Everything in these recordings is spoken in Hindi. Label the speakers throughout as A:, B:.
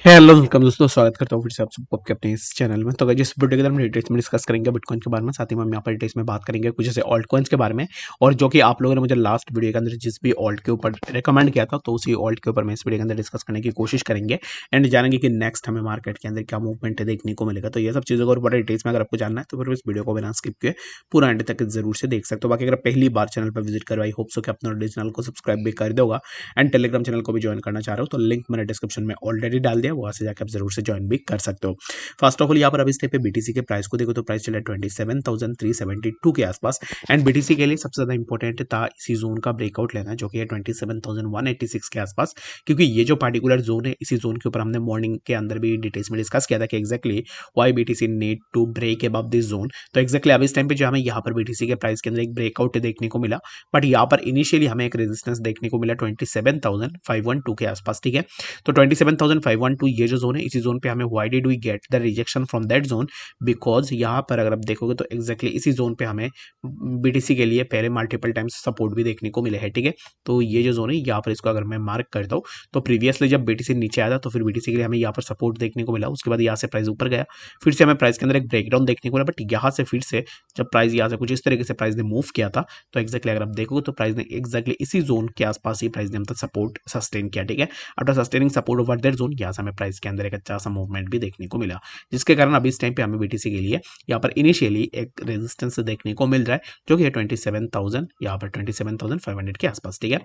A: हेलो वेलकम दोस्तों, स्वागत करता हूँ फिर से आप सबको आपके अपने इस चैनल में। तो गाइस इस वीडियो के अंदर हम डिटेल्स में डिस्कस करेंगे बिटकॉइन के बारे में, साथ ही में हम यहाँ पर डिटेल्स में बात करेंगे कुछ ऐसे ऑल्ट कॉइन्स के बारे में, और जो कि आप लोगों ने मुझे लास्ट वीडियो के अंदर जिस भी ऑल्ट के ऊपर रिकमेंड किया था, तो उसी ऑल्ट के ऊपर मैं इस वीडियो के अंदर डिस्कस करने की कोशिश करेंगे एंड जानेंगे कि नेक्स्ट हमें मार्केट के अंदर क्या मूवमेंट देखने को मिलेगा। तो ये सब चीज़ों को बड़े डिटेल्स में अगर आपको जानना है तो फिर इस वीडियो को बिना स्किप किए पूरा एंड तक जरूर से देख सकते हो। बाकी अगर पहली बार चैनल पर विजिट करो, आई होप सो कि अपने चैनल को सब्सक्राइब भी कर दोगा एंड टेलीग्राम चैनल को भी ज्वाइन करना चाह रहे हो तो लिंक मैंने डिस्क्रिप्शन में ऑलरेडी डाल दिया, वहां से जाकर आप जरूर से ज्वाइन भी कर सकते हो। फर्स्ट ऑफ ऑल यहाँ पर अभी इस टाइप पे बीटीसी के प्राइस को देखो तो प्राइस चला 27,372 के आसपास एंड बीटीसी के लिए सबसे ज्यादा इंपॉर्टेंट था इसी जोन का ब्रेकआउट लेना जो कि है 27,186 के आसपास, क्योंकि ये जो पार्टिकुलर जोन है इसी जोन के ऊपर हमने मॉर्निंग के अंदर भी डिटेल्स में डिस्कस किया था कि exactly why BTC need to break above this zone. तो एक्जैक्टली अब इस टाइम पे जो हमें यहाँ पर बीटीसी के प्राइस के अंदर एक ब्रेकआउट देखने को मिला, बट यहाँ पर इनिशियली हमें एक रेजिस्टेंस देखने को मिला 27,512 के आसपास। ठीक है, तो 27,512 ये जो जोन है, इसी जोन पे हमें why did we get the rejection from that zone, because यहाँ पर अगर आप देखोगे तो एक्जैक्टली इसी जोन पे हमें बीटीसी के लिए पहले मल्टीपल टाइम्स सपोर्ट भी देखने को मिले हैं। ठीक है, तो ये जो जोन है यहाँ पर इसको अगर मैं मार्क करता हूँ तो प्रीवियसली जब बीटीसी नीचे आया था तो फिर बीटीसी के लिए हमें यहाँ पर सपोर्ट देखने को मिला, उसके बाद यहाँ से प्राइस ऊपर गया, फिर से हमें प्राइस के अंदर एक ब्रेकडाउन देखने को मिला, बट यहाँ से फिर से जब प्राइस यहाँ से कुछ इस तरीके से प्राइस ने मूव किया था तो एक्जैक्टली अगर आप देखोगे तो प्राइस ने एक्जैक्टली इसी जोन के आसपास ही प्राइस ने मतलब सपोर्ट सस्टेन किया। ठीक है, after sustaining support over that zone यहाँ से हमें प्राइस के अंदर एक अच्छा सा मूवमेंट भी देखने को मिला, जिसके कारण अभी इस टाइम पे हमें बीटीसी के लिए यहाँ पर इनिशियली एक रेजिस्टेंस देखने को मिल रहा है जो कि है 27,000, यहाँ पर 27,500 के आसपास। ठीक है,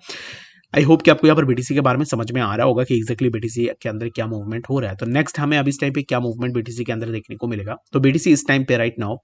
A: आई होप कि आपको यहाँ पर बीटीसी के बारे में समझ में आ रहा होगा कि एक्जैक्टली बीटीसी के अंदर क्या मूवमेंट हो रहा है। तो नेक्स्ट हमें अभी इस टाइम पे क्या मूवमेंट बीटीसी के अंदर देखने को मिलेगा, तो बीटीसी इस टाइम पे राइट नाउ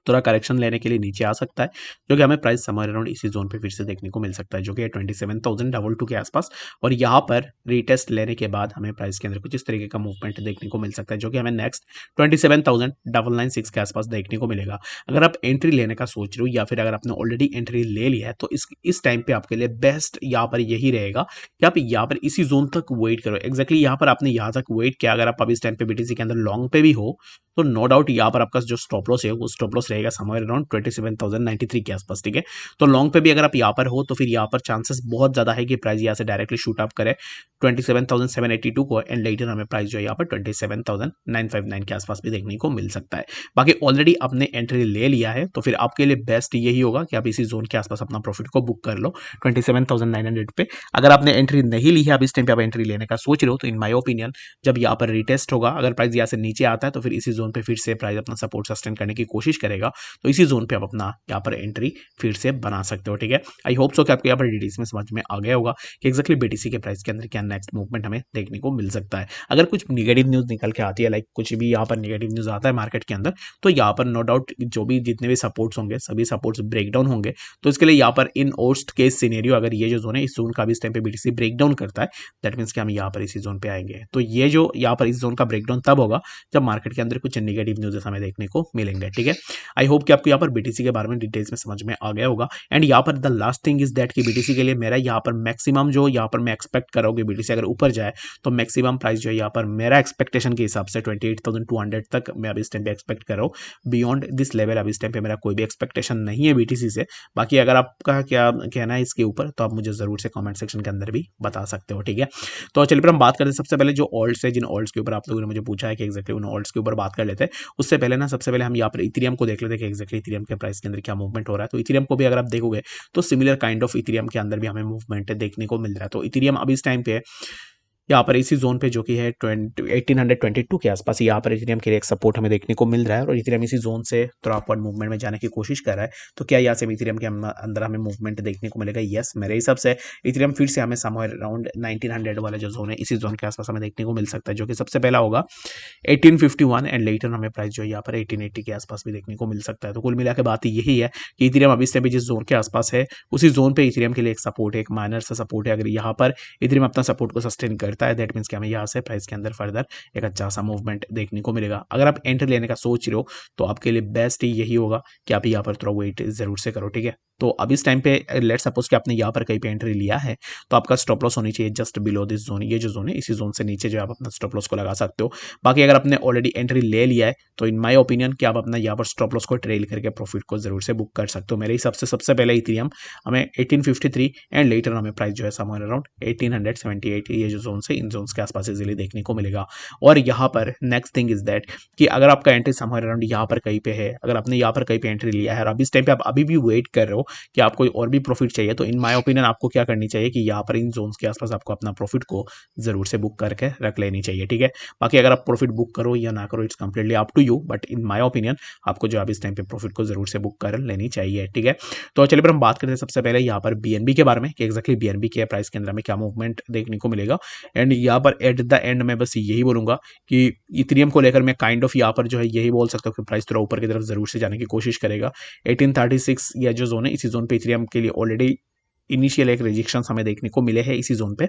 A: थोड़ा करेक्शन लेने के लिए नीचे आ सकता है, जो कि हमें प्राइस समर अराउंड इसी जोन पे फिर से देखने को मिल सकता है जो कि 27,022 के आसपास, और यहाँ पर रीटेस्ट लेने के बाद हमें प्राइस के अंदर कुछ इस तरीके का मूवमेंट देखने को मिल सकता है जो कि हमें नेक्स्ट 27,996 के आसपास देखने को मिलेगा। अगर आप एंट्री लेने का सोच रहे हो या फिर अगर आपने ऑलरेडी एंट्री ले लिया है तो इस टाइम पे आपके लिए बेस्ट यहाँ पर यही रहेगा कि आप यहाँ पर इसी जोन तक वेट करो। एक्जैक्टली यहाँ पर आपने यहाँ तक वेट किया, अगर आप अभी इस टाइम पे बीटीसी के अंदर लॉन्ग पे भी हो तो नो डाउट यहाँ पर आपका जो स्टॉप लॉस है वो स्टॉप लॉस रहेगा समवेयर अराउंड 27,093 के आसपास। ठीक है, तो लॉन्ग पे भी अगर आप यहाँ पर हो तो फिर यहाँ पर चांसेस बहुत ज्यादा है कि प्राइस यहाँ से डायरेक्टली शूट अप करे 27,782 को एंड लेटर हमें प्राइस जो है यहाँ पर 27,959 के आसपास भी देखने को मिल सकता है। बाकी ऑलरेडी आपने एंट्री ले लिया है तो फिर आपके लिए बेस्ट यही होगा कि आप इसी जोन के आसपास अपना प्रॉफिट को बुक कर लो 27,900 पे। अगर आपने एंट्री नहीं ली है, अब इस टाइम पे आप एंट्री लेने का सोच रहे हो, तो इन माई ओपिनियन जब यहाँ पर रिटेस्ट होगा, अगर प्राइस यहाँ से नीचे आता है तो फिर इसी जोन पे फिर से प्राइस अपना सपोर्ट सस्टेन करने की कोशिश करेगा, तो इसी जोन पे आप अपना यहाँ पर एंट्री फिर से बना सकते हो। ठीक है, आई होप सो कि आपको यहाँ पर डिटेल्स में समझ में आ गया होगा कि एक्जैक्टली बीटीसी के प्राइस के अंदर क्या नेक्स्ट मूवमेंट हमें देखने को मिल सकता है। अगर कुछ निगेटिव न्यूज निकल के आती है, लाइक कुछ भी यहाँ पर निगेटिव न्यूज आता है मार्केट के अंदर, तो यहाँ पर नो डाउट जो भी जितने भी सपोर्ट्स होंगे सभी सपोर्ट्स ब्रेकडाउन होंगे, तो इसके लिए यहाँ पर इन वर्स्ट केस सिनेरियो अगर ये जो जोन है इस जोन का भी इस टाइम पे बीटीसी ब्रेकडाउन करता है, दैट मीन्स कि हम यहाँ पर इसी जोन पे आएंगे। तो ये जो यहाँ पर इस जोन का ब्रेकडाउन तब होगा जब मार्केट के अंदर कुछ नेगेटिव न्यूज़ हमें देखने को मिलेंगे। ठीक है, आई होप कि आपको यहाँ पर बीटीसी के बारे में डिटेल्स में समझ में आ गया होगा। एंड यहाँ पर the last thing is that कि बीटीसी के लिए मेरा यहाँ पर मैक्सिमम जो यहाँ पर मैं एक्सपेक्ट करोगे बीटीसी अगर ऊपर जाए तो मैक्सिमम प्राइस जो है यहाँ पर मेरा एक्सपेक्टेशन के हिसाब से 28,200 तक मैं अभी इस टाइम पे एक्सपेक्ट कर रहा हूँ। बियॉन्ड दिस लेवल अभी इस टाइम पे मेरा कोई भी एक्सपेक्टेशन नहीं है बीटीसी से। बाकी अगर आपका क्या कहना है इसके ऊपर तो आप मुझे जरूर से कमेंट सेक्शन के अंदर भी बता सकते हो। ठीक है, तो चलिए फिर हम बात करते हैं सबसे पहले जो ऑल्ट्स है, जिन ऑल्ट्स के ऊपर आप लोगों ने मुझे पूछा है कि एक्जैक्टली उन ऑल्ट्स के ऊपर बात कर लेते हैं। उससे पहले ना सबसे पहले हम यहाँ पर इथेरियम को देख लेते हैं कि एक्जैक्टली इथेरियम के प्राइस के अंदर क्या मूवमेंट हो रहा है। तो इथेरियम को भी अगर आप देखोगे तो सिमिलर काइंड ऑफ इथेरियम के अंदर भी हमें मूवमेंट देखने को मिल रहा है। तो इथेरियम अभी इस टाइम पे यहाँ पर इसी जोन पे जो कि है 1822 के आसपास यहाँ पर इथेरियम के लिए एक सपोर्ट हमें देखने को मिल रहा है, और इथेरियम इसी जोन से थोड़ा अपवर्ड मूवमेंट में जाने की कोशिश कर रहा है। तो क्या यहाँ से इथेरियम के अंदर हमें मूवमेंट देखने को मिलेगा? यस, मेरे हिसाब से इथेरियम फिर से हमें समवेयर अराउंड 1900 वाला जो जोन है इसी जोन के आसपास हमें देखने को मिल सकता है, जो कि सबसे पहला होगा 1851 एंड लेटर हमें प्राइस जो है यहाँ पर 1880 के आसपास भी देखने को मिल सकता है। तो कुल मिला के बात यही है कि इथेरियम अभी से भी जिस जोन के आसपास है उसी जोन पे इथेरियम के लिए एक सपोर्ट है, एक माइनर सा सपोर्ट है। अगर यहाँ पर इथेरियम अपना सपोर्ट को सस्टेन करता है दैट मीन्स कि हमें यहाँ से प्राइस के अंदर फर्दर एक अच्छा सा मूवमेंट देखने को मिलेगा। अगर आप एंट्री लेने का सोच रहे हो तो आपके लिए बेस्ट ही यही होगा कि आप यहाँ पर थोड़ा वेट जरूर से करो। ठीक है, तो अब इस टाइम पे लेट्स सपोज कि आपने यहाँ पर कहीं पे एंट्री लिया है, तो आपका स्टॉप लॉस होनी चाहिए जस्ट बिलो दिस जोन। ये जो जोन है इसी जोन से नीचे जो आप अपना स्टॉप लॉस को लगा सकते हो। बाकी अगर आपने ऑलरेडी एंट्री ले लिया है तो इन माय ओपिनियन कि आप अपना यहाँ पर स्टॉप लॉस को ट्रेल करके प्रॉफिट को जरूर से बुक कर सकते हो। मेरे हिसाब से सबसे पहले इथेरियम हमें 1853 एंड लेटर हमें प्राइस जो है समवेयर अराउंड 1878 ये जो जोन से इन जोन्स के आसपास इजीली देखने को मिलेगा। और यहाँ पर नेक्स्ट थिंग इज दैट कि अगर आपका एंट्री समवेयर अराउंड यहाँ पर कहीं पे है, अगर आपने यहाँ पर कहीं पे एंट्री लिया है और अभी इस टाइम पे आप अभी भी वेट कर रहे हो कि आपको और भी प्रॉफिट चाहिए, तो इन माय ओपिनियन आपको क्या करनी चाहिए कि यहाँ पर इन जोन्स के आसपास आपको अपना प्रॉफिट को जरूर से बुक करके रख लेनी चाहिए, ठीक है। बाकी अगर आप प्रॉफिट बुक करो या ना करो it's completely up to you, but in my opinion आपको जो अब इस टाइम पे प्रॉफिट को जरूर से बुक कर लेनी चाहिए, ठीक है। तो चलिए फिर हम बात करते हैं सबसे पहले यहाँ पर बीएनबी के बारे में कि एक्जैक्टली बीएनबी के प्राइस के अंदर में क्या मूवमेंट देखने को मिलेगा। एंड यहाँ पर एट द एंड में बस यही बोलूंगा कि इथेरियम को लेकर मैं काइंड ऑफ यहाँ पर जो है यही बोल सकता हूँ कि प्राइस थोड़ा ऊपर की तरफ जरूर से जाने की कोशिश करेगा। 1836 या जो जोन है इसी जोन पे इथेरियम के लिए ऑलरेडी इनिशियल एक रिजेक्शन हमें देखने को मिले हैं इसी जोन पे।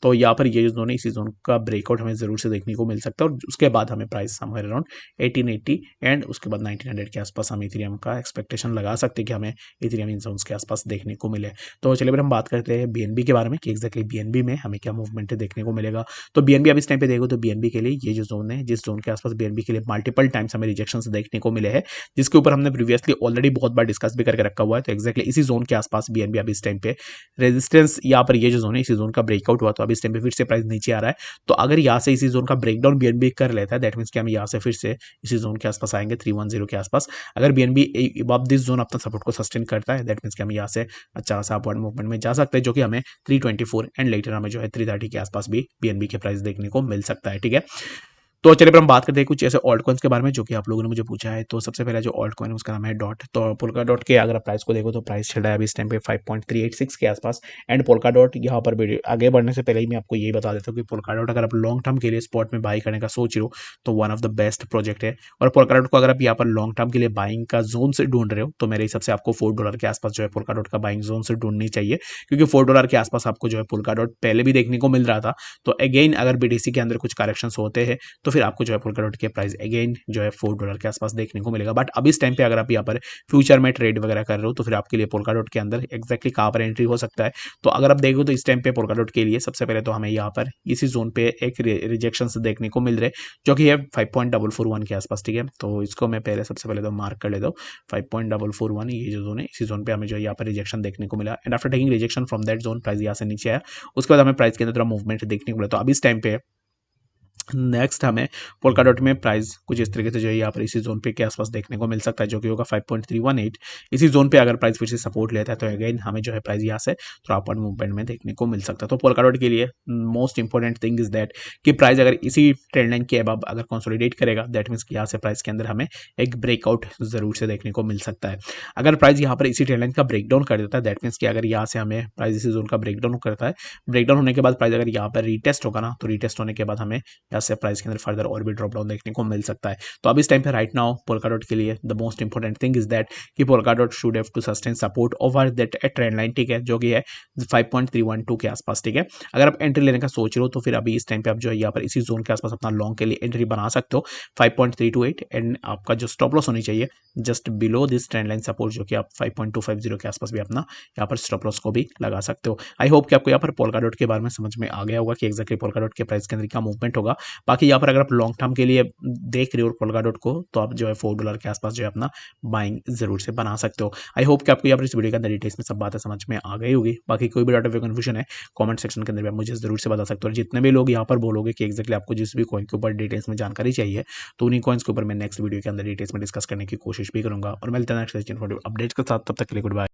A: तो यहाँ पर ये जो जोन है इसी जोन का ब्रेकआउट हमें जरूर से देखने को मिल सकता है और उसके बाद हमें प्राइस समवेयर अराउंड 1880 एंड उसके बाद 1900 के आसपास हम इथेरियम का एक्सपेक्टेशन लगा सकते हैं कि हमें इथेरियम इन जोन्स के आसपास देखने को मिले। तो चलिए फिर हम बात करते हैं बीएनबी के बारे में कि एक्जैक्टली बीएनबी में हमें क्या मूवमेंट देखने को मिलेगा। तो बीएनबी अब इस टाइम पे देखो तो बीएनबी के लिए ये जो जोन है जिस जोन के आसपास बीएनबी के लिए मल्टीपल टाइम्स हमें रिजेक्शन देखने को मिले हैं, जिसके ऊपर हमने प्रीवियसली ऑलरेडी बहुत बार डिस्कस भी करके रखा हुआ है। तो एक्जैक्टली इसी जोन के आसपास बीएनबी अब इस टाइम पे रेजिस्टेंस यहाँ पर ये जो जोन है इसी जोन का ब्रेकआउट हुआ, तो अब इस टाइम पे फिर से प्राइस नीचे आ रहा है। तो अगर यहाँ से इसी जोन का ब्रेकडाउन बीएनबी कर लेता है दैट मींस कि हम यहाँ से फिर से इसी जोन के आसपास आएंगे 310 के आसपास। अगर बीएनबी अब दिस जोन अपना सपोर्ट को सस्टेन करता है दैट मींस कि हम यहाँ से अच्छा सा अपवर्ड मूवमेंट में जा सकते हैं, जो कि हमें 324 एंड लेटर हमें जो है 330 के आसपास भी बीएनबी के प्राइस देखने को मिल सकता है, ठीक है। तो चलिए फिर हम बात करते हैं कुछ ऐसे ऑल्ट कॉइन्स के बारे में जो कि आप लोगों ने मुझे पूछा है। तो सबसे पहला जो ऑल्ट कॉइन है उसका नाम है डॉट। तो पोल्का डॉट के अगर आप प्राइस को देखो तो प्राइस चल रहा है अभी इस टाइम पे 5.386 के आसपास। एंड पोल्का डॉट यहाँ पर भी आगे बढ़ने से पहले ही मैं आपको यही बता देता हूँ कि पोल्का डॉट अगर आप लॉन्ग टर्म के लिए स्पॉट में बाई करने का सोच रहे हो तो one of the best project है। और पोल्का डॉट को अगर आप यहाँ पर लॉन्ग टर्म के लिए बाइंग का जोन से ढूंढ रहे हो तो मेरे हिसाब से आपको $4 के आसपास जो है पोल्का डॉट का बाइंग जोन से ढूंढनी चाहिए, क्योंकि $4 के आसपास आपको जो है पोल्का डॉट पहले भी देखने को मिल रहा था। तो अगेन अगर बीटीसी के अंदर कुछ करेक्शन होते हैं तो फिर आपको जो है पोल्का डॉट के प्राइस अगेन जो है $4 के आसपास देखने को मिलेगा। बट अब इस टाइम पे अगर आप यहाँ पर फ्यूचर में ट्रेड वगैरह कर रहे हो तो फिर आपके लिए पोल्का डॉट के अंदर एक्जैक्टली कहाँ पर एंट्री हो सकता है। तो अगर आप देखो तो इस टाइम पे पोल्का डॉट के लिए सबसे पहले तो हमें यहाँ पर इसी जोन पे एक रिजेक्शन देखने को मिल रहे जो कि है 5.441 के आसपास, ठीक है। तो इसको मैं पहले सबसे पहले तो मार्क कर लेता हूँ 5.441 ये जो जोन है इसी जोन पे हमें जो है यहाँ पर रिजेक्शन देखने को मिला। And after taking rejection from that zone price यहाँ से नीचे आया, उसके बाद हमें प्राइस के अंदर थोड़ा मूवमेंट देखने को मिला। तो अब इस टाइम पे नेक्स्ट हमें पोल्का डॉट में प्राइस कुछ इस तरीके से जो है यहाँ पर इसी जोन पे के आसपास देखने को मिल सकता है जो कि होगा 5.318। इसी जोन पे अगर प्राइस फिर से सपोर्ट लेता है तो अगेन हमें जो है प्राइस यहाँ से थोड़ा अपवर्ड मूवमेंट में देखने को मिल सकता है। तो पोल्का डॉट के लिए most important thing is that कि प्राइस अगर इसी ट्रेंड लाइन के अब अगर कंसोलिडेट करेगा दैट मीन्स कि यहाँ से प्राइस के अंदर हमें एक ब्रेकआउट जरूर से देखने को मिल सकता है। अगर प्राइस यहाँ पर इसी ट्रेंड लाइन का ब्रेकडाउन कर देता है दैट मीन्स कि अगर यहाँ से हमें प्राइस इसी जोन का ब्रेकडाउन करता है, ब्रेकडाउन होने के बाद प्राइस अगर यहाँ पर रीटेस्ट होगा ना तो रीटेस्ट होने के बाद हमें यहाँ से प्राइस के अंदर फर्दर और भी ड्रॉप डाउन देखने को मिल सकता है। तो अब इस टाइम पे राइट नाउ पोल्का डॉट के लिए the most important thing is that कि polka dot should have to sustain support over that trend line, ठीक है, जो कि है 5.312 के आसपास, ठीक है। अगर आप एंट्री लेने का सोच रहे हो तो फिर अभी इस टाइम पे आप जो है यहाँ पर इसी जोन के आसपास अपना लॉन्ग के लिए एंट्री बना सकते हो 5.328 एंड आपका जो स्टॉप लॉस होनी चाहिए just below this trend line support जो कि आप 5.250 के आसपास भी अपना यहाँ पर स्टॉप लॉस को भी लगा सकते हो। आई होप कि आपको यहाँ पर पोल्का डॉट के बारे में समझ में आ गया होगा कि एक्जैक्टली पोल्का डॉट के प्राइस के अंदर क्या मूवमेंट होगा। बाकी यहाँ पर अगर आप लॉन्ग टर्म के लिए देख रहे हो पोल्का डॉट को तो आप जो है $4 के आसपास जो है अपना बाइंग जरूर से बना सकते हो। आई होप कि आपको यहाँ पर इस वीडियो के अंदर डिटेल्स में सब बातें समझ में आ गई होगी। बाकी कोई भी डाउट या कंफ्यूजन है कमेंट सेक्शन के अंदर भी आप मुझे जरूर से बता सकते हो। और जितने भी लोग यहाँ पर बोलोगे कि एक्जैक्टली आपको जिस भी कॉइन के ऊपर डिटेल्स में जानकारी चाहिए तो उन्हीं कॉइन्स के ऊपर मैं नेक्स्ट वीडियो के अंदर डिटेल्स में डिस्कस करने की कोशिश भी करूंगा। और मिलते हैं नेक्स्ट अपडेट्स के साथ, तब तक के लिए गुड बाय।